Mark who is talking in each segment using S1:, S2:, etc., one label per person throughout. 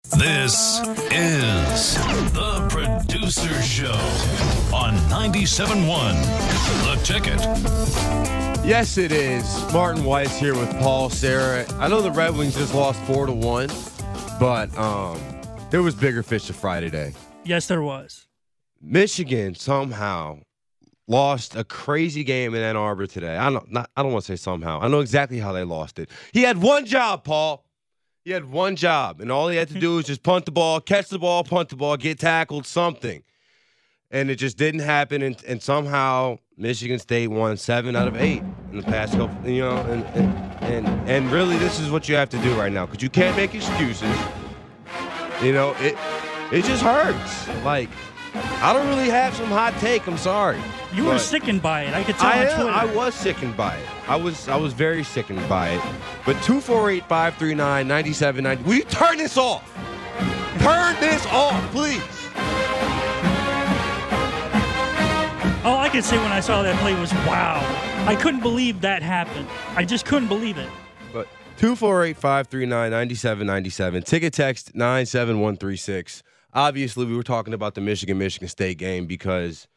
S1: This is The Producer Show on 97.1 The Ticket.
S2: Yes, it is. Martin Weiss here with Paul, Sarah. I know the Red Wings just lost 4-1, but there was bigger fish to fry today.
S3: Yes, there was.
S2: Michigan somehow lost a crazy game in Ann Arbor today. I don't want to say somehow. I know exactly how they lost it. He had one job, Paul. He had one job, and all he had to do was just punt the ball, catch the ball, punt the ball, get tackled, something. And it just didn't happen, and somehow Michigan State won 7 out of 8 in the past couple, and really this is what you have to do right now, because you can't make excuses. It just hurts. Like, I don't really have some hot take, I'm sorry.
S3: You were sickened by it. I could tell on Twitter.
S2: I was sickened by it. I was very sickened by it. But 248-539-9790. Will you turn this off? Turn this off, please.
S3: All I could say when I saw that play was, wow. I couldn't believe that happened. I just couldn't believe it.
S2: But 248-539-9797. Ticket text 97136. Obviously, we were talking about the Michigan State game because,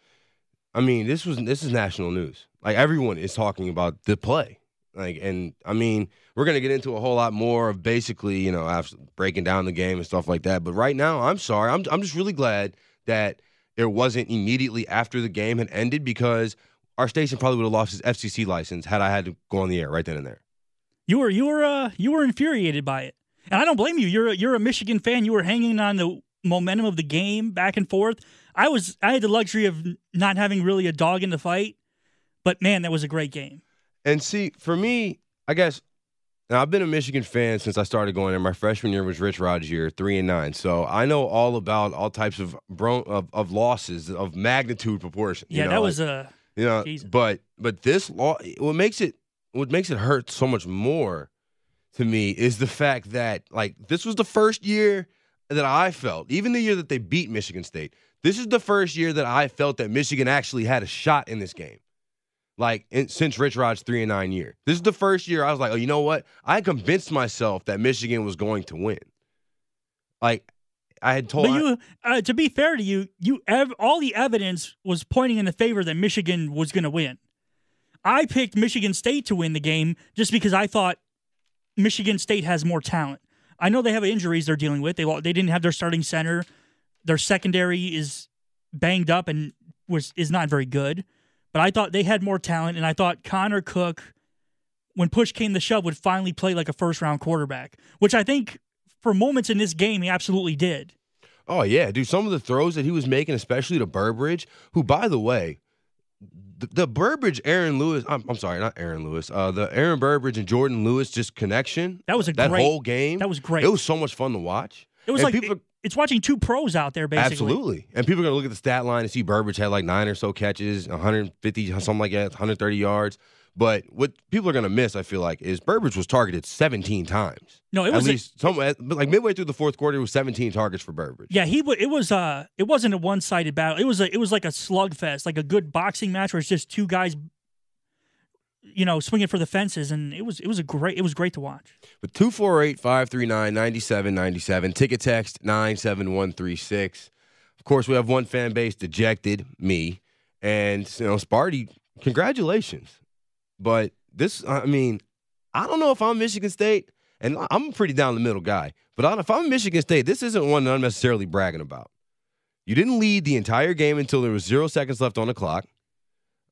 S2: I mean, this is national news. Like, everyone is talking about the play. Like, and I mean, we're going to get into a whole lot more of basically, breaking down the game and stuff like that. But right now, I'm sorry. I'm just really glad that it wasn't immediately after the game had ended, because our station probably would have lost its FCC license had I had to go on the air right then and there.
S3: You were infuriated by it, and I don't blame you. You're a Michigan fan. You were hanging on the momentum of the game back and forth. I had the luxury of not having really a dog in the fight, but man, that was a great game. And
S2: see, for me, I guess, now I've been a Michigan fan since I started going there. My freshman year was Rich Rod's year, 3-9. So I know all about all types of losses of magnitude proportion.
S3: Yeah, that was
S2: Jesus. But this law, what makes it hurt so much more to me is the fact that, like, this was the first year that I felt, even the year that they beat Michigan State, this is the first year that I felt that Michigan actually had a shot in this game. Like, since Rich Rod's 3-9 year. This is the first year I was like, oh, you know what? I convinced myself that Michigan was going to win. Like, I had told...
S3: But to be fair to you, all the evidence was pointing in the favor that Michigan was going to win. I picked Michigan State to win the game just because I thought Michigan State has more talent. I know they have injuries they're dealing with. They didn't have their starting center. Their secondary is banged up and is not very good. But I thought they had more talent, and I thought Connor Cook, when push came to shove, would finally play like a first-round quarterback, which I think for moments in this game he absolutely did.
S2: Oh, yeah, dude. Some of the throws that he was making, especially to Burbridge, who, by the way, the Burbridge, Aaron Lewis, I'm sorry, not Aaron Lewis, the Aaron Burbridge and Jordan Lewis just connection.
S3: That was
S2: that whole game.
S3: That was great.
S2: It was so much fun to watch.
S3: It was it's watching two pros out there, basically.
S2: Absolutely. And people are going to look at the stat line and see Burbridge had like 9 or so catches, 150, something like that, 130 yards. But what people are going to miss, I feel like, is Burbridge was targeted 17 times.
S3: No, it was
S2: like midway through the fourth quarter, it was 17 targets for Burbridge.
S3: Yeah, it wasn't a one-sided battle. It was like a slugfest, like a good boxing match where it's just two guys, swinging for the fences, and it was great to watch. But
S2: 248-539-9797, ticket text 97136. Of course, we have one fan base dejected, me, and Sparty. Congratulations. But this, I mean, I don't know if I'm Michigan State, and I'm a pretty down the middle guy, but if I'm Michigan State, this isn't one that I'm necessarily bragging about. You didn't lead the entire game until there was 0 seconds left on the clock.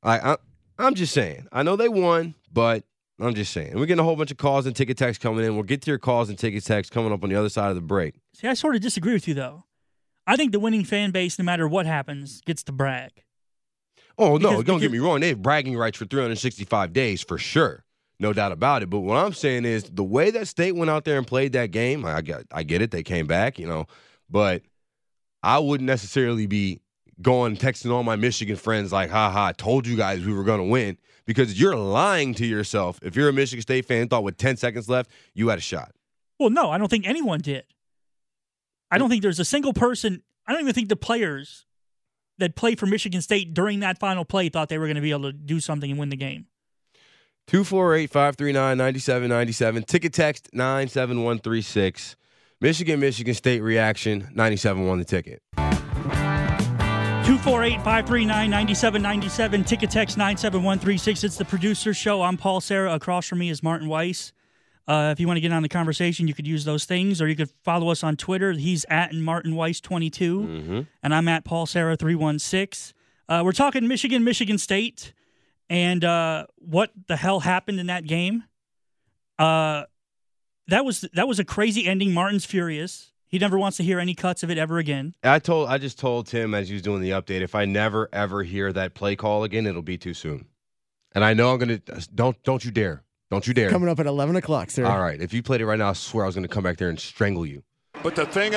S2: I'm just saying. I know they won, but I'm just saying. We're getting a whole bunch of calls and ticket texts coming in. We'll get to your calls and ticket texts coming up on the other side of the break.
S3: See, I sort of disagree with you, though. I think the winning fan base, no matter what happens, gets to brag.
S2: Oh, no, don't get me wrong. They have bragging rights for 365 days, for sure. No doubt about it. But what I'm saying is the way that State went out there and played that game, I get it. They came back, but I wouldn't necessarily be going texting all my Michigan friends like, I told you guys we were going to win, because you're lying to yourself. If you're a Michigan State fan, thought with 10 seconds left, you had a shot.
S3: Well, no, I don't think anyone did. I don't think there's a single person. I don't even think the players that played for Michigan State during that final play thought they were going to be able to do something and win the game.
S2: 248-539-9797. Ticket text 97136. Michigan State reaction, 97-1 the ticket.
S3: 248-539-9797. Ticket text 97136. It's the producer show. I'm Paul Sarah. Across from me is Martin Weiss. If you want to get on the conversation, you could use those things, or you could follow us on Twitter. He's at Martin Weiss 22, and I'm at Paul Sarah 316. We're talking Michigan State, and what the hell happened in that game. That was a crazy ending. Martin's furious. He never wants to hear any cuts of it ever again.
S2: I just told Tim as he was doing the update, if I never ever hear that play call again, it'll be too soon. And I know I'm gonna don't you dare. Don't you dare.
S4: Coming up at 11 o'clock, sir.
S2: All right. If you played it right now, I swear I was gonna come back there and strangle you.
S5: But the thing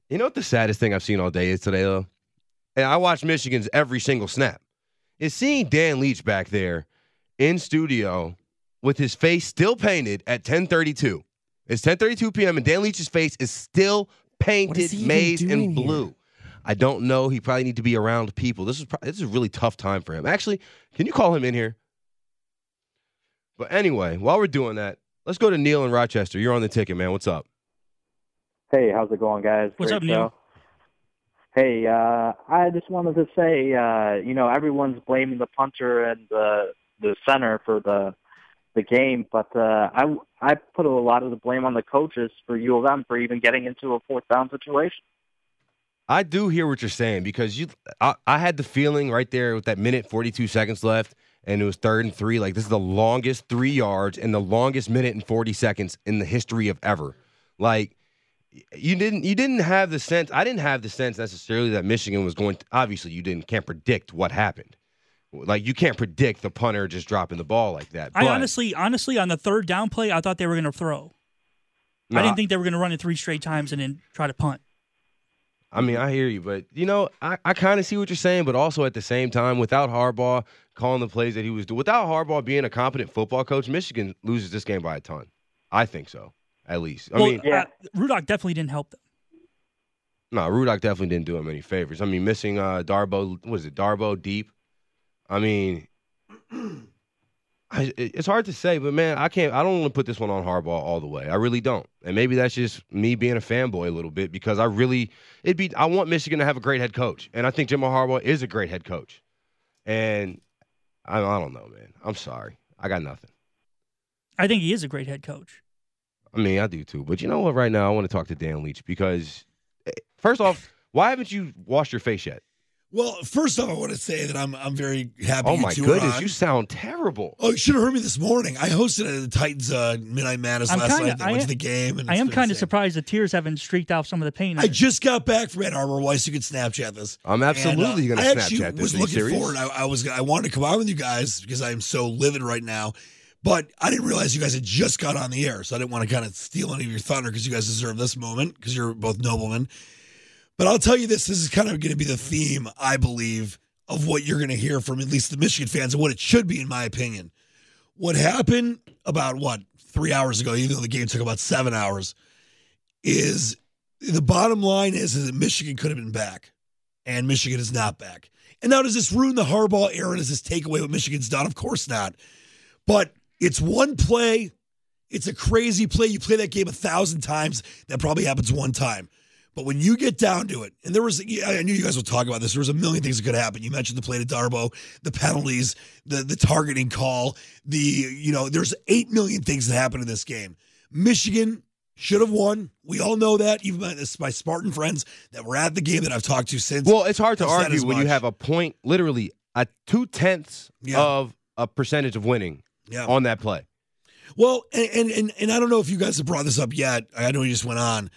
S2: You know what the saddest thing I've seen all day is today, though? And I watch Michigan's every single snap. Is seeing Dan Leach back there in studio with his face still painted at 10:32. It's 10:32 p.m. and Dan Leach's face is still painted maize and blue. Here? I don't know. He probably need to be around people. This is a really tough time for him. Actually, can you call him in here? But anyway, while we're doing that, let's go to Neil in Rochester. You're on the ticket, man. What's up?
S6: Hey, how's it going, guys?
S3: What's
S6: Great
S3: up, Neil?
S6: show. Hey, I just wanted to say, everyone's blaming the punter and the center for the game, but I put a lot of the blame on the coaches for U of M for even getting into a fourth down situation.
S2: I do hear what you're saying because I had the feeling right there with that minute 42 seconds left, and it was 3rd and 3. Like, this is the longest 3 yards and the longest minute and 40 seconds in the history of ever. Like, you didn't have the sense. I didn't have the sense necessarily that Michigan was going to. Obviously, can't predict what happened. Like, you can't predict the punter just dropping the ball like that. But
S3: I honestly, on the 3rd down play, I thought they were going to throw. I didn't think they were going to run it 3 straight times and then try to punt.
S2: I mean, I hear you, but, I kind of see what you're saying, but also at the same time, without Harbaugh calling the plays that he was doing, without Harbaugh being a competent football coach, Michigan loses this game by a ton. I think so, at least.
S3: Rudock definitely didn't help them.
S2: No, Rudock definitely didn't do him any favors. I mean, missing Darboh deep. I mean, it's hard to say, but, man, I don't want to put this one on Harbaugh all the way. I really don't. And maybe that's just me being a fanboy a little bit because I want Michigan to have a great head coach. And I think Jim Harbaugh is a great head coach. And I don't know, man. I'm sorry. I got nothing.
S3: I think he is a great head coach.
S2: I mean, I do too. But you know what? Right now, I want to talk to Dan Leach because, first off, why haven't you washed your face yet?
S7: Well, first off, I want to say that I'm very happy.
S2: Oh my goodness, you sound terrible.
S7: Oh, you should have heard me this morning. I hosted the Titans Midnight Madness last night. I went to the game. And
S3: I am kind of surprised the tears haven't streaked off some of the pain.
S7: I just got back from Ann Arbor. Weiss, you could Snapchat this.
S2: I'm absolutely going to Snapchat this.
S7: I actually was looking forward. I wanted to come out with you guys because I am so livid right now. But I didn't realize you guys had just got on the air, so I didn't want to kind of steal any of your thunder because you guys deserve this moment because you're both noblemen. But I'll tell you this is kind of going to be the theme, I believe, of what you're going to hear from at least the Michigan fans and what it should be, in my opinion. What happened about, 3 hours ago, even though the game took about 7 hours, is the bottom line is that Michigan could have been back, and Michigan is not back. And now does this ruin the Harbaugh era? Does this take away what Michigan's done? Of course not. But it's one play. It's a crazy play. You play that game 1,000 times. That probably happens one time. But when you get down to it, and I knew you guys would talk about this. There was a million things that could happen. You mentioned the play to Darboh, the penalties, the targeting call, there's 8 million things that happened in this game. Michigan should have won. We all know that, even my Spartan friends that were at the game that I've talked to since.
S2: Well, it's hard to argue when you have a point, literally a 0.2 of a percentage of winning on that play.
S7: Well, and I don't know if you guys have brought this up yet. I know you just went on.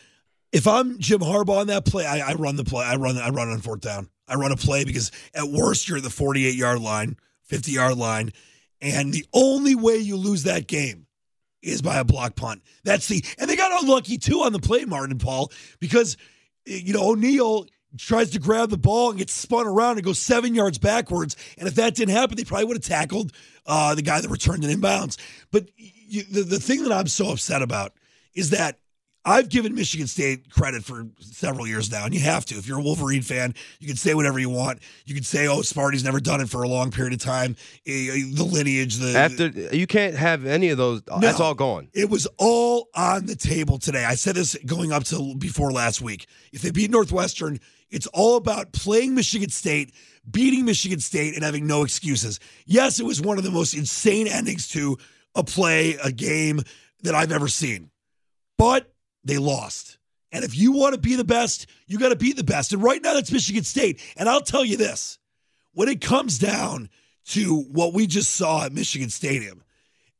S7: If I'm Jim Harbaugh on that play, I run the play. I run on 4th down. I run a play because at worst you're at the 48-yard line, 50-yard line, and the only way you lose that game is by a block punt. And they got unlucky too on the play, Martin and Paul, because O'Neal tries to grab the ball and gets spun around and goes 7 yards backwards. And if that didn't happen, they probably would have tackled the guy that returned it inbounds. But the thing that I'm so upset about is that I've given Michigan State credit for several years now, and you have to. If you're a Wolverine fan, you can say whatever you want. You can say, oh, Sparty's never done it for a long period of time. The lineage.
S2: You can't have any of those. No, that's all gone.
S7: It was all on the table today. I said this going up to before last week. If they beat Northwestern, it's all about playing Michigan State, beating Michigan State, and having no excuses. Yes, it was one of the most insane endings to a game that I've ever seen. But they lost. And if you want to be the best, you got to beat the best. And right now, that's Michigan State. And I'll tell you this. When it comes down to what we just saw at Michigan Stadium,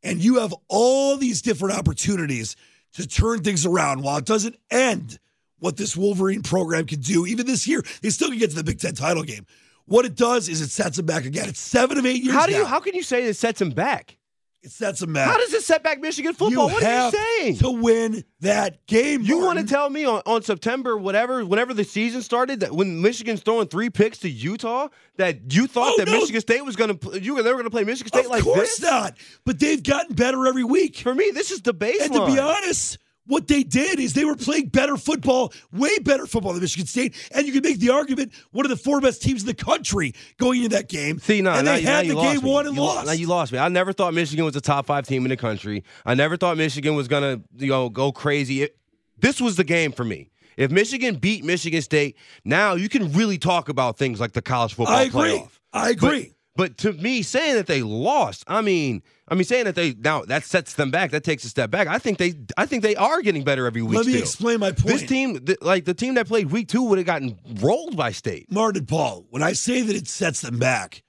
S7: and you have all these different opportunities to turn things around, while it doesn't end what this Wolverine program can do, even this year, they still can get to the Big Ten title game. What it does is it sets them back again. It's 7 of 8 years now.
S2: How can you say it sets them back?
S7: It sets them back.
S2: How does it set back Michigan football? What are you saying?
S7: To win that game,
S2: You want to tell me on September, whenever the season started, that when Michigan's throwing 3 picks to Utah, that you thought Michigan State was going to, they were going to play Michigan State like this?
S7: Of course not. But they've gotten better every week.
S2: For me, this is the baseline.
S7: And to be honest, what they did is they were playing better football, way better football than Michigan State. And you can make the argument, one of the 4 best teams in the country going into that game.
S2: And
S7: they had the game won and lost.
S2: Now you lost me. I never thought Michigan was a top 5 team in the country. I never thought Michigan was going to go crazy. This was the game for me. If Michigan beat Michigan State, now you can really talk about things like the college football playoff.
S7: I agree.
S2: But to me, saying that they lost, I mean, saying that that sets them back, that takes a step back. I think they are getting better every week.
S7: Let me explain my point.
S2: This team, the team that played week 2, would have gotten rolled by State.
S7: Martin Paul, when I say that it sets them back,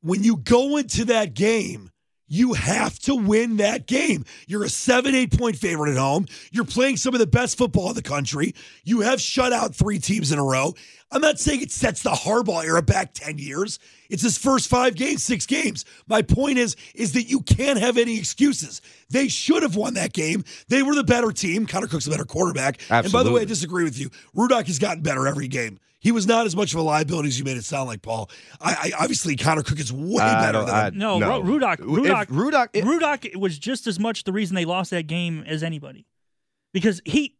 S7: when you go into that game, you have to win that game. You're a 7-8 point favorite at home. You're playing some of the best football in the country. You have shut out 3 teams in a row. I'm not saying it sets the Harbaugh era back 10 years. It's his first 5 games, 6 games. My point is that you can't have any excuses. They should have won that game. They were the better team. Connor Cook's a better quarterback.
S2: Absolutely.
S7: And by the way, I disagree with you. Rudock has gotten better every game. He was not as much of a liability as you made it sound like, Paul. I obviously, Connor Cook is way better than him.
S3: No. Rudock was just as much the reason they lost that game as anybody. Because he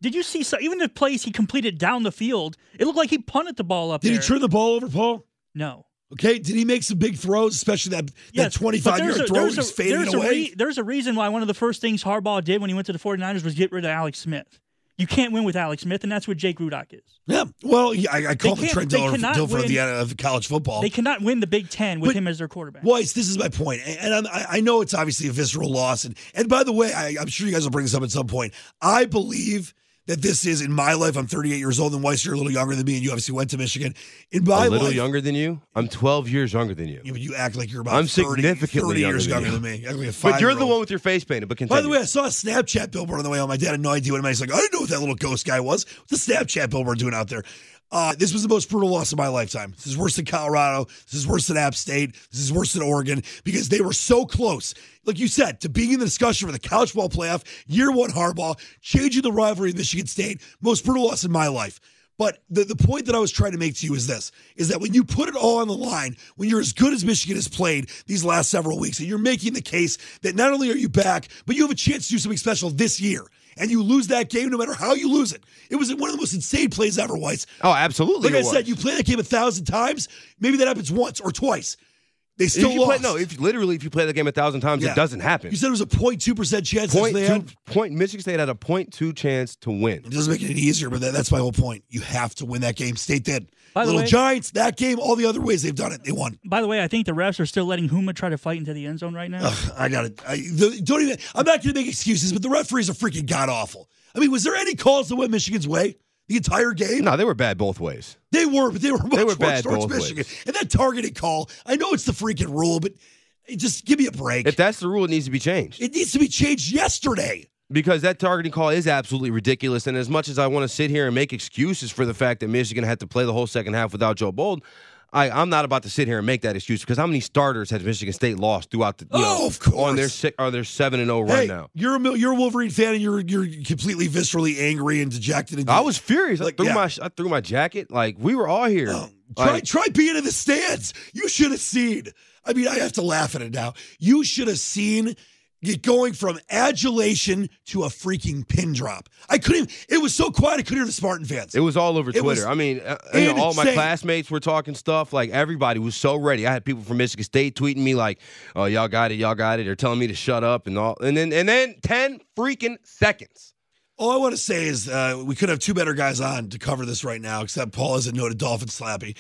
S3: did you see even the plays he completed down the field? It looked like he punted the ball up there.
S7: Did he turn the ball over, Paul?
S3: No.
S7: Okay, did he make some big throws, especially that 25-yard throw he's fading away?
S3: There's a reason why one of the first things Harbaugh did when he went to the 49ers was get rid of Alex Smith. You can't win with Alex Smith, and that's what Jake Rudock is.
S7: Yeah, well, I call him Trent Dilfer of college football.
S3: They cannot win the Big Ten with him as their quarterback.
S7: Weiss, this is my point, and I know it's obviously a visceral loss, and by the way, I'm sure you guys will bring this up at some point. I believe that this is, in my life, I'm 38 years old, and Weiss, you're a little younger than me, and you obviously went to Michigan. In my
S2: life, a little
S7: life,
S2: younger than you? I'm 12 years younger than you.
S7: Yeah, but you act like you're about
S2: I'm
S7: 30
S2: significantly
S7: years younger than me. You act like a 5-year-old.
S2: But you're the one with your face painted. But continue.
S7: By the way, I saw a Snapchat billboard on the way home. My dad had no idea what it meant. He's like, I didn't know what that little ghost guy was. What's the Snapchat billboard doing out there? This was the most brutal loss of my lifetime. This is worse than Colorado. This is worse than App State. This is worse than Oregon because they were so close. Like you said, to being in the discussion for the college ball playoff, year 1 Harbaugh, changing the rivalry of Michigan State, most brutal loss in my life. But the point that I was trying to make to you is this, is that when you put it all on the line, when you're as good as Michigan has played these last several weeks, and you're making the case that not only are you back, but you have a chance to do something special this year, and you lose that game no matter how you lose it. It was one of the most insane plays ever, Weiss.
S2: Oh, absolutely.
S7: Like I said, you play that game 1,000 times, maybe that happens once or twice. They still lost.
S2: If you play the game 1,000 times, it doesn't happen.
S7: You said it was a 0.2% chance.
S2: Michigan State had a 0.2 chance to win.
S7: It doesn't make it any easier, but that's my whole point. You have to win that game. State did.
S3: Little
S7: Giants, that game, all the other ways they've done it, they won.
S3: By the way, I think the refs are still letting Huma try to fight into the end zone right now.
S7: I got it. I'm not going to make excuses, but the referees are freaking god awful. I mean, was there any calls that went Michigan's way the entire game?
S2: No, they were bad both ways.
S7: They were, but they were much
S2: bad
S7: towards
S2: both
S7: Michigan.
S2: ways.
S7: And that targeted call, I know it's the freaking rule, but just give me a break.
S2: If that's the rule, it needs to be changed.
S7: It needs to be changed yesterday.
S2: Because that targeting call is absolutely ridiculous. And as much as I want to sit here and make excuses for the fact that Michigan had to play the whole second half without Joe Bold, I'm not about to sit here and make that excuse because how many starters has Michigan State lost throughout the
S7: of course.
S2: on their 7-0 run now?
S7: You're a Wolverine fan and you're completely viscerally angry and dejected.
S2: I was furious. I threw my jacket. Like we were all here.
S7: Try being in the stands. You should have seen. I mean, I have to laugh at it now. You should have seen going from adulation to a freaking pin drop. I couldn't. It was so quiet. I couldn't hear the Spartan fans.
S2: It was all over Twitter. I mean, all my classmates were talking stuff. Like, everybody was so ready. I had people from Michigan State tweeting me like, "Oh, y'all got it. They're telling me to shut up and all." And then 10 freaking seconds.
S7: All I want to say is we could have two better guys on to cover this right now, except Paul is a noted Dolphin slappy.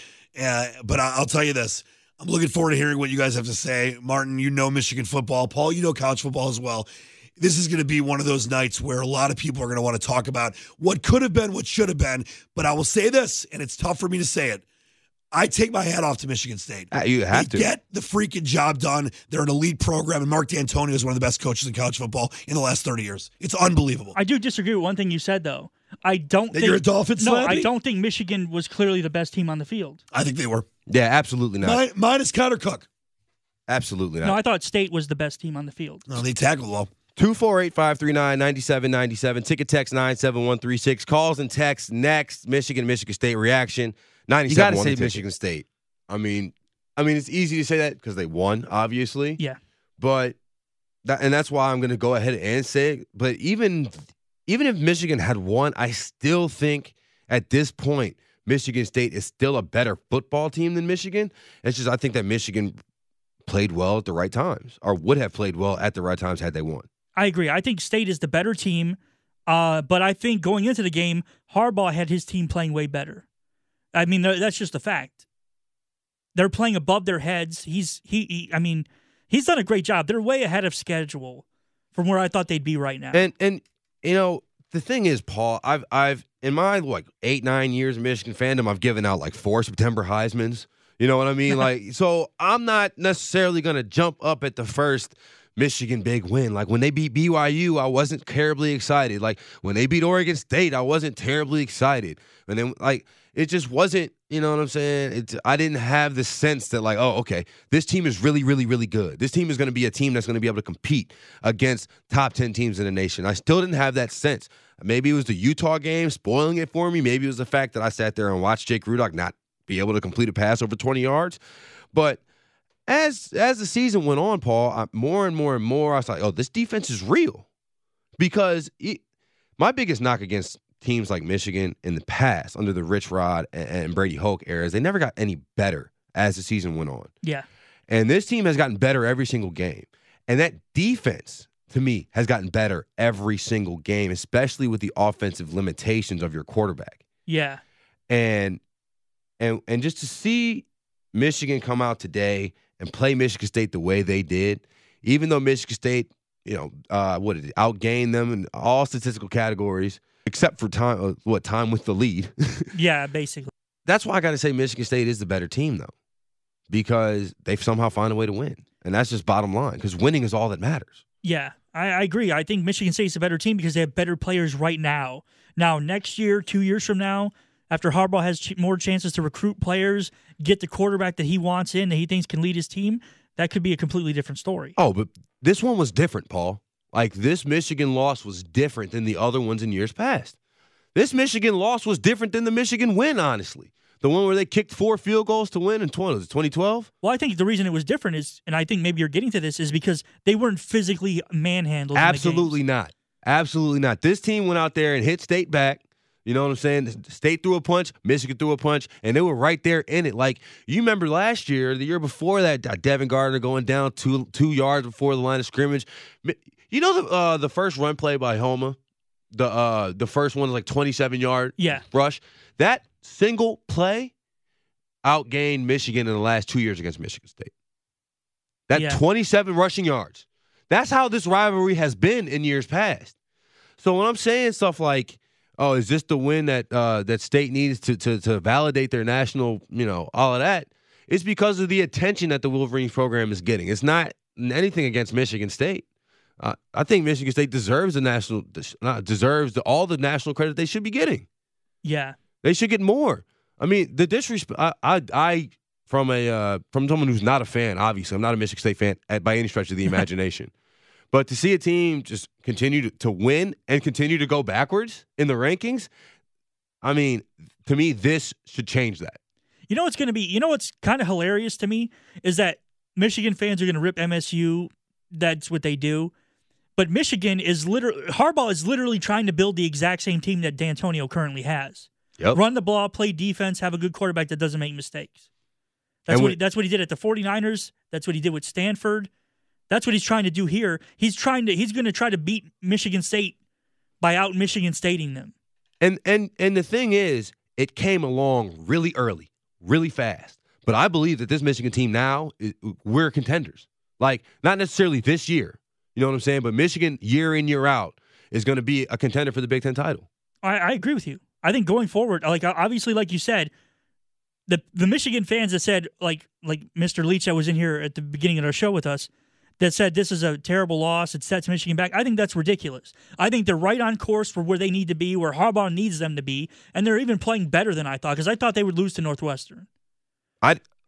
S7: But I'll tell you this. I'm looking forward to hearing what you guys have to say. Martin, you know Michigan football. Paul, you know college football as well. This is going to be one of those nights where a lot of people are going to want to talk about what could have been, what should have been. But I will say this, and it's tough for me to say it. I take my hat off to Michigan State.
S2: You have to.
S7: Get the freaking job done. They're an elite program, and Mark D'Antonio is one of the best coaches in college football in the last 30 years. It's unbelievable.
S3: I do disagree with one thing you said, though. I don't think
S7: you're a Dolphin slappy?
S3: No, I don't think Michigan was clearly the best team on the field.
S7: I think they were.
S2: Yeah, absolutely not.
S7: Minus Connor Cook.
S2: Absolutely not.
S3: No, I thought State was the best team on the field.
S7: No, they tackled well.
S2: 248-539-9797. Ticket text 97136. Calls and texts next. Michigan State reaction. 97. You got to say Michigan State. I mean, it's easy to say that because they won, obviously.
S3: Yeah.
S2: But that's why I'm going to go ahead and say it. But even if Michigan had won, I still think at this point Michigan State is still a better football team than Michigan. It's just I think that Michigan played well at the right times, or would have played well at the right times had they won.
S3: I agree. I think State is the better team, but I think going into the game, Harbaugh had his team playing way better. I mean, that's just a fact. They're playing above their heads. He's done a great job. They're way ahead of schedule from where I thought they'd be right now.
S2: And you know, the thing is, Paul, I've in my 8-9 years of Michigan fandom, I've given out 4 September Heismans. You know what I mean? So I'm not necessarily going to jump up at the first Michigan big win. When they beat BYU, I wasn't terribly excited. When they beat Oregon State, I wasn't terribly excited. And then it just wasn't, you know what I'm saying? I didn't have the sense that oh, okay, this team is really, really, really good. This team is going to be a team that's going to be able to compete against top 10 teams in the nation. I still didn't have that sense. Maybe it was the Utah game spoiling it for me. Maybe it was the fact that I sat there and watched Jake Rudock not be able to complete a pass over 20 yards. But as the season went on, Paul, more and more, I was like, oh, this defense is real. Because my biggest knock against teams like Michigan in the past, under the Rich Rod and Brady Hoke eras, they never got any better as the season went on.
S3: Yeah.
S2: And this team has gotten better every single game. And that defense, to me, has gotten better every single game, especially with the offensive limitations of your quarterback.
S3: Yeah.
S2: And just to see Michigan come out today and play Michigan State the way they did, even though Michigan State, outgained them in all statistical categories, except for time with the lead.
S3: Yeah, basically.
S2: That's why I got to say Michigan State is the better team, though, because they've somehow found a way to win. And that's just bottom line, because winning is all that matters.
S3: Yeah, I agree. I think Michigan State's a better team because they have better players right now. Now, next year, 2 years from now, after Harbaugh has more chances to recruit players, get the quarterback that he wants in, that he thinks can lead his team, that could be a completely different story.
S2: Oh, but this one was different, Paul. This Michigan loss was different than the other ones in years past. This Michigan loss was different than the Michigan win, honestly. The one where they kicked 4 field goals to win in 2012?
S3: Well, I think the reason it was different is, and I think maybe you're getting to this, is because they weren't physically manhandled.
S2: Absolutely not. Absolutely not. This team went out there and hit State back. You know what I'm saying? State threw a punch, Michigan threw a punch, and they were right there in it. You remember last year, the year before that, Devin Gardner going down 2 yards before the line of scrimmage. You know the first run play by Homa? The first one is 27-yard rush. That single play outgained Michigan in the last 2 years against Michigan State. 27 rushing yards. That's how this rivalry has been in years past. So when I'm saying stuff like, oh, is this the win that State needs to validate their national, all of that, it's because of the attention that the Wolverines program is getting. It's not anything against Michigan State. I think Michigan State deserves all the national credit they should be getting.
S3: Yeah,
S2: they should get more. I mean, the disrespect. I from someone who's not a fan. Obviously, I'm not a Michigan State fan by any stretch of the imagination. But to see a team just continue to win and continue to go backwards in the rankings, I mean, to me, this should change that.
S3: You know what's kind of hilarious to me is that Michigan fans are going to rip MSU. That's what they do. But Michigan is Harbaugh is literally trying to build the exact same team that D'Antonio currently has.
S2: Yep.
S3: Run the ball, play defense, have a good quarterback that doesn't make mistakes. That's what he did at the 49ers. That's what he did with Stanford. That's what he's trying to do here. He's going to try to beat Michigan State by out Michigan Stating them.
S2: And the thing is, it came along really early, really fast. But I believe that this Michigan team now, we're contenders. Like, not necessarily this year, you know what I'm saying? But Michigan, year in, year out, is going to be a contender for the Big Ten title.
S3: I agree with you. I think going forward, like obviously, like you said, the Michigan fans that said, like Mr. Leach that was in here at the beginning of our show with us, that said this is a terrible loss, it sets Michigan back. I think that's ridiculous. I think they're right on course for where they need to be, where Harbaugh needs them to be, and they're even playing better than I thought, because I thought they would lose to Northwestern.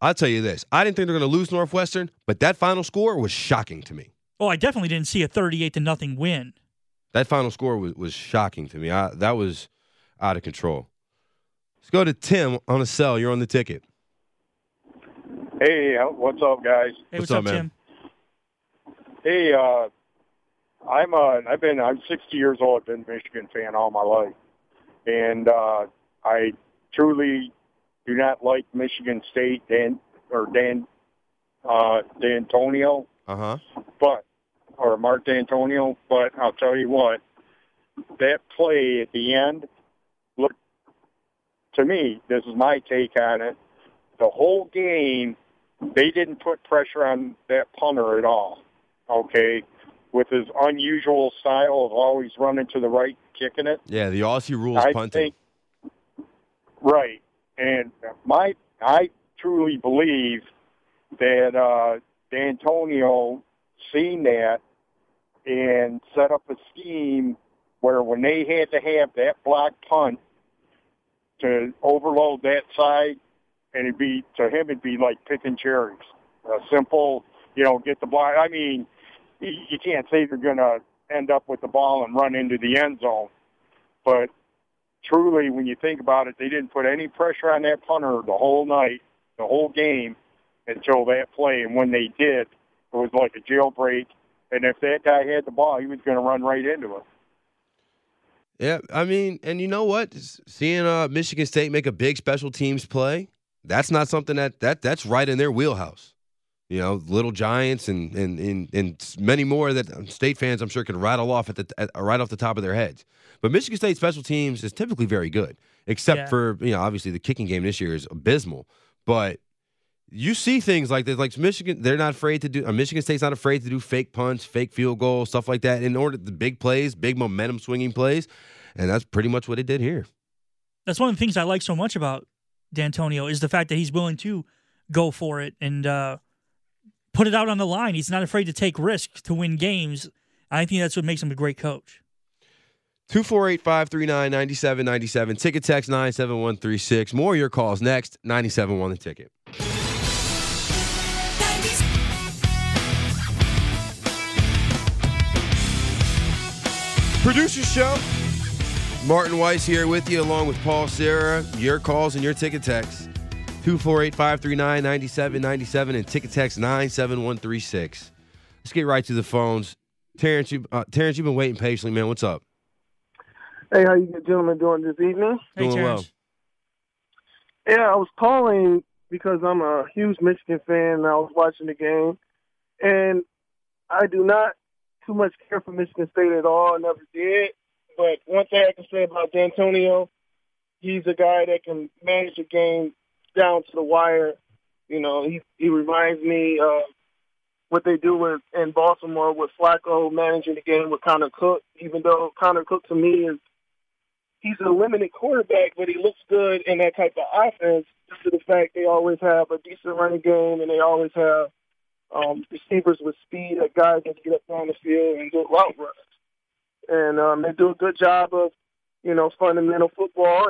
S2: I'll tell you this. I didn't think they were going to lose Northwestern, but that final score was shocking to me.
S3: Oh, I definitely didn't see a 38-0 win.
S2: That final score was shocking to me. That was out of control. Let's go to Tim on the cell. You're on the ticket.
S4: Hey, what's up, guys?
S3: Hey, what's up,
S2: man?
S3: Tim?
S4: Hey, I'm 60 years old. I've been a Michigan fan all my life, and I truly do not like Michigan State D'Antonio, or Mark D'Antonio. But I'll tell you what, that play at the end looked to me. This is my take on it. The whole game, they didn't put pressure on that punter at all. Okay, with his unusual style of always running to the right, kicking it.
S2: Yeah, the Aussie rules punting.
S4: Right, and I truly believe that D'Antonio seen that and set up a scheme where when they had to have that block punt to overload that side, and it'd be like picking cherries. A simple, get the block. I mean, you can't say they're going to end up with the ball and run into the end zone. But truly, when you think about it, they didn't put any pressure on that punter the whole night, the whole game, until that play. And when they did, it was like a jailbreak. And if that guy had the ball, he was going to run right into it.
S2: Yeah, I mean, and you know what? Seeing Michigan State make a big special teams play, that's not something that's right in their wheelhouse. Little Giants and many more that State fans, I'm sure, can rattle off right off the top of their heads. But Michigan State special teams is typically very good, except for, obviously the kicking game this year is abysmal. But you see things like this, like Michigan, they're not afraid to do. Michigan State's not afraid to do fake punts, fake field goals, stuff like that, in order the big plays, big momentum swinging plays, and that's pretty much what it did here.
S3: That's one of the things I like so much about D'Antonio is the fact that he's willing to go for it and put it out on the line. He's not afraid to take risks to win games. I think that's what makes him a great coach.
S2: 248-539-9797. Ticket text 97136. More of your calls next. 97.1 The Ticket. Producer Show. Martin Weiss here with you, along with Paul Serra. Your calls and your ticket text. 248-539-9797 and ticket text 97136. Let's get right to the phones. Terrence, you've been waiting patiently, man. What's up?
S5: Hey, how you gentlemen doing this evening?
S3: Hey,
S2: Doing
S3: Terrence.
S5: well. Yeah, I was calling because I'm a huge Michigan fan, and I was watching the game. And I do not too much care for Michigan State at all. I never did. But one thing I can say about D'Antonio, he's a guy that can manage a game down to the wire. He reminds me of what they do in Baltimore with Flacco managing the game with Connor Cook, even though Connor Cook to me he's a limited quarterback, but he looks good in that type of offense due to the fact they always have a decent running game and they always have receivers with speed, that guys that get up down the field and do route runs. And they do a good job of, fundamental football.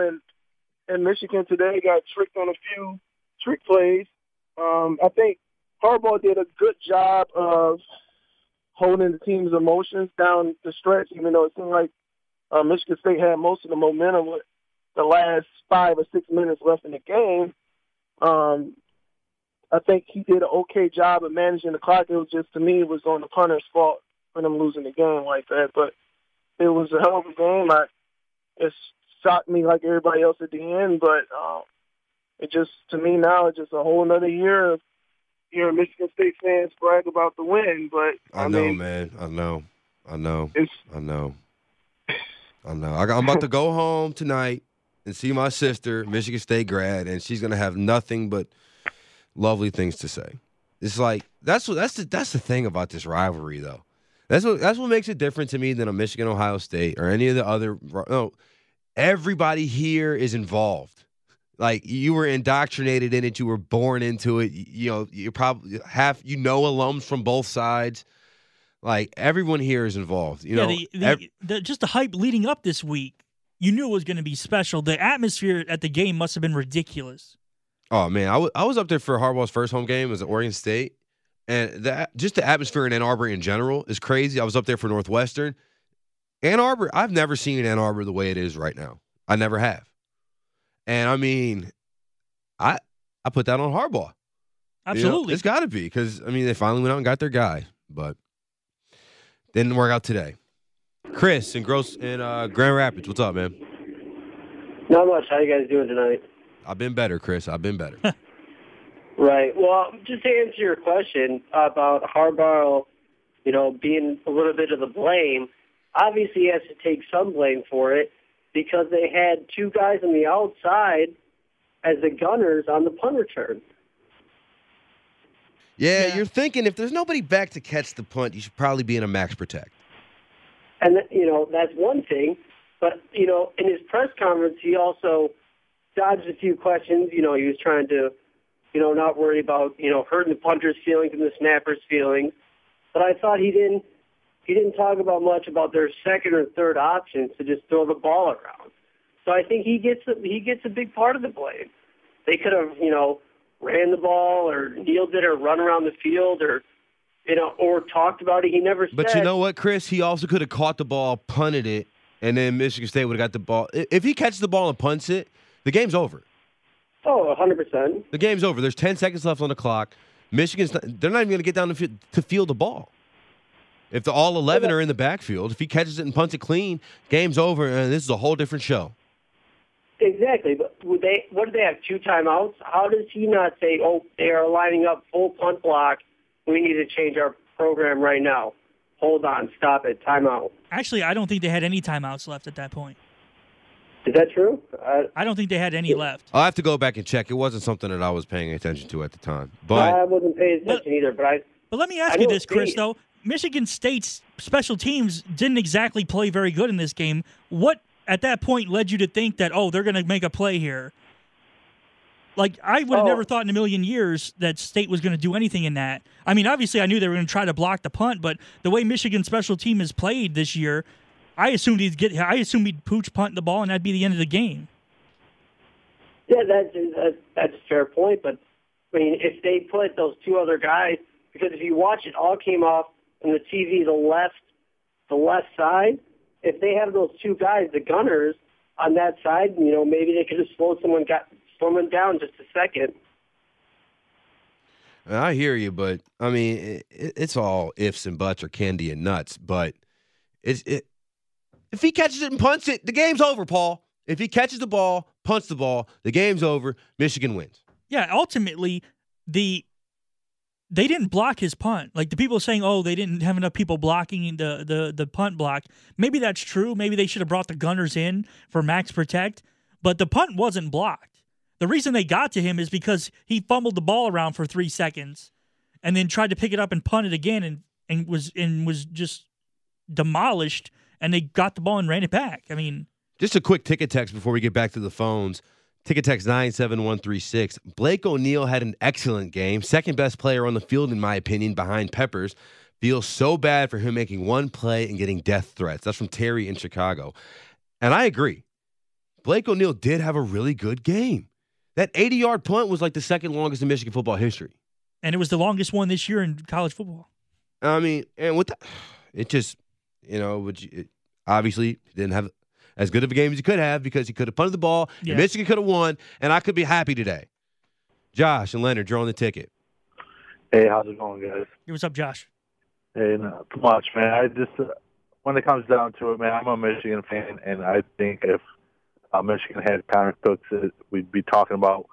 S5: And Michigan today got tricked on a few trick plays. I think Harbaugh did a good job of holding the team's emotions down the stretch, even though it seemed like Michigan State had most of the momentum with the last 5 or 6 minutes left in the game. I think he did an okay job of managing the clock. It was just, to me, it was on the punter's fault. for them losing the game like that. But it was a hell of a game. It shocked me like everybody else at the end, but it just, to me now, it's just a whole another year of hearing Michigan State fans brag about the win. But
S2: I know, man. I know. I'm about to go home tonight and see my sister, Michigan State grad, and she's gonna have nothing but lovely things to say. It's like that's the thing about this rivalry, though. That's what makes it different to me than a Michigan Ohio State or any of the other. No, everybody here is involved. Like, you were indoctrinated in it, you were born into it. You know, you probably alums from both sides. Like, everyone here is involved. You know,
S3: just the hype leading up this week, you knew it was going to be special. The atmosphere at the game must have been ridiculous.
S2: Oh man, I was up there for Harbaugh's first home game. It was at Oregon State, and just the atmosphere in Ann Arbor in general is crazy. I was up there for Northwestern. Ann Arbor, I've never seen Ann Arbor the way it is right now. I never have. And I mean, I put that on Harbaugh.
S3: Absolutely.
S2: You know, it's got to be because, I mean, they finally went out and got their guy, but didn't work out today. Chris in Grand Rapids, what's up, man?
S8: Not much. How you guys doing tonight?
S2: I've been better, Chris. I've been better.
S8: Right. Well, just to answer your question about Harbaugh, you know, being a little bit of the blame, obviously he has to take some blame for it because they had two guys on the outside as the gunners on the punt return.
S2: Yeah, you're thinking if there's nobody back to catch the punt, you should probably be in a max protect.
S8: And, you know, that's one thing. But, you know, in his press conference, he also dodged a few questions. You know, he was trying to, you know, not worry about, you know, hurting the punter's feelings and the snapper's feelings. But I thought he didn't talk about much about their second or third options to just throw the ball around. So I think he gets a big part of the blame. They could have, you know, ran the ball or kneeled it or run around the field or, you know, or talked about it. He never said.
S2: But you know what, Chris? He also could have caught the ball, punted it, and then Michigan State would have got the ball. If he catches the ball and punts it, the game's over.
S8: Oh, 100%.
S2: The game's over. There's 10 seconds left on the clock. They're not even going to get down to field the ball. If the all 11 are in the backfield, if he catches it and punts it clean, game's over, and this is a whole different show.
S8: Exactly. But what do they have, 2 timeouts? How does he not say, oh, they are lining up full punt block, we need to change our program right now? Hold on, stop it, timeout.
S3: Actually, I don't think they had any timeouts left at that point.
S8: Is that true?
S3: I don't think they had any left.
S2: I'll have to go back and check. It wasn't something that I was paying attention to at the time. But
S8: I wasn't paying attention either. But
S3: let me ask you this, Chris, though. Michigan State's special teams didn't exactly play very good in this game. What, at that point, led you to think that, oh, they're going to make a play here? Like, I would have never thought in a million years that State was going to do anything in that. I mean, obviously, I knew they were going to try to block the punt, but the way Michigan's special team has played this year, I assumed he'd pooch punt the ball, and that'd be the end of the game.
S8: Yeah, that's a fair point. But I mean, if they put those 2 other guys, because if you watch it, all came off on the TV, the left side. If they have those 2 guys, the gunners on that side, you know, maybe they could have slowed someone down just a second.
S2: I hear you, but I mean, it's all ifs and buts or candy and nuts. But if he catches it and punts it, the game's over, Paul. If he catches the ball, punts the ball, the game's over. Michigan wins. Yeah,
S3: ultimately, they didn't block his punt. Like, the people saying, oh, they didn't have enough people blocking the punt block. Maybe that's true. Maybe they should have brought the gunners in for max protect. But the punt wasn't blocked. The reason they got to him is because he fumbled the ball around for 3 seconds and then tried to pick it up and punt it again and was just demolished, and they got the ball and ran it back. I mean,
S2: just a quick ticket text before we get back to the phones. Ticket text 97136. Blake O'Neal had an excellent game. Second best player on the field, in my opinion, behind Peppers. Feels so bad for him making one play and getting death threats. That's from Terry in Chicago. And I agree. Blake O'Neal did have a really good game. That 80-yard punt was like the second longest in Michigan football history.
S3: And it was the longest one this year in college football.
S2: I mean, and with it just, you know, obviously didn't have as good of a game as he could have because he could have punted the ball, and Michigan could have won, and I could be happy today. Josh and Leonard, you're on the ticket.
S9: Hey, how's it going, guys?
S3: Hey, what's up, Josh?
S9: Hey, not too much, man. I just when it comes down to it, man, I'm a Michigan fan, and I think if Michigan had Connor Cooks, we'd be talking about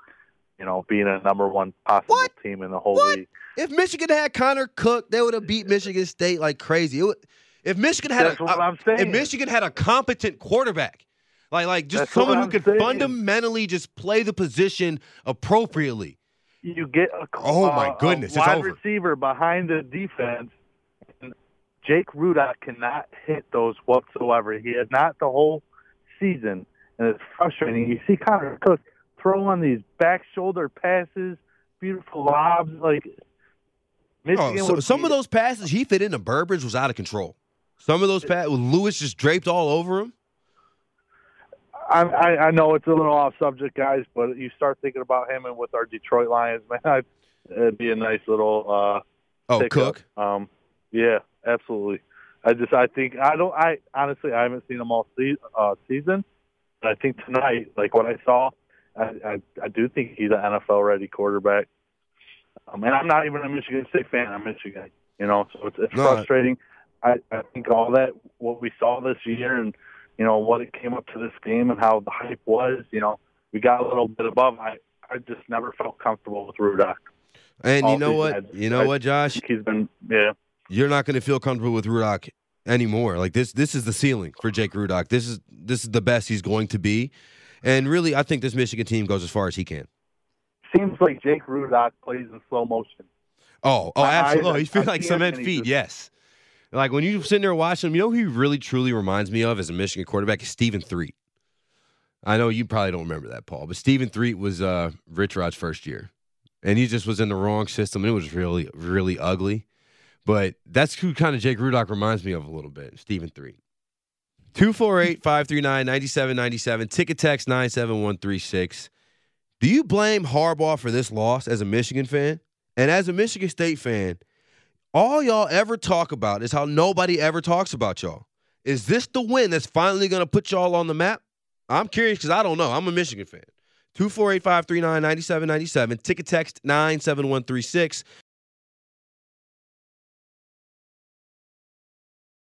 S9: being a number one possible team in the whole league.
S2: If Michigan had Connor Cook, they would have beat Michigan State like crazy. If Michigan had if Michigan had a competent quarterback, like just someone who could fundamentally just play the position appropriately.
S9: You get a
S2: my goodness,
S9: a wide receiver behind the defense. And Jake Rudock cannot hit those whatsoever. He had not the whole season, and it's frustrating. You see Connor Cook throw on these back shoulder passes, beautiful lobs. Like
S2: some of those passes he fit into Burbridge was out of control. Some of those passes with Lewis just draped all over him.
S9: I know it's a little off subject, guys, but you start thinking about him and with our Detroit Lions, man, it'd be a nice little
S2: Cook.
S9: Yeah, absolutely. I honestly I haven't seen him all season, but I think tonight, like what I saw, I do think he's an NFL ready quarterback. And I'm not even a Michigan State fan. I'm Michigan, so it's frustrating. I think all that what we saw this year and what it came up to this game and how the hype was, we got a little bit above. I just never felt comfortable with Rudock.
S2: And you know what, Josh?
S9: He's been,
S2: You're not going to feel comfortable with Rudock anymore. Like this is the ceiling for Jake Rudock. This is the best he's going to be. And really, I think this Michigan team goes as far as he can.
S9: Seems like Jake Rudock plays in slow motion.
S2: Oh, absolutely. He feels like cement feet, yes. Like when you sitting there watching him, who he really truly reminds me of as a Michigan quarterback is Stephen Threet. I know you probably don't remember that, Paul, but Stephen Threet was Rich Rod's first year. And he just was in the wrong system, and it was really, really ugly. But that's who kind of Jake Rudock reminds me of a little bit, Stephen Threet. 248-539-9797, ticket text 97136. Do you blame Harbaugh for this loss as a Michigan fan? And as a Michigan State fan, all y'all ever talk about is how nobody ever talks about y'all. Is this the win that's finally going to put y'all on the map? I'm curious because I don't know. I'm a Michigan fan. 248-539-9797, ticket text 97136.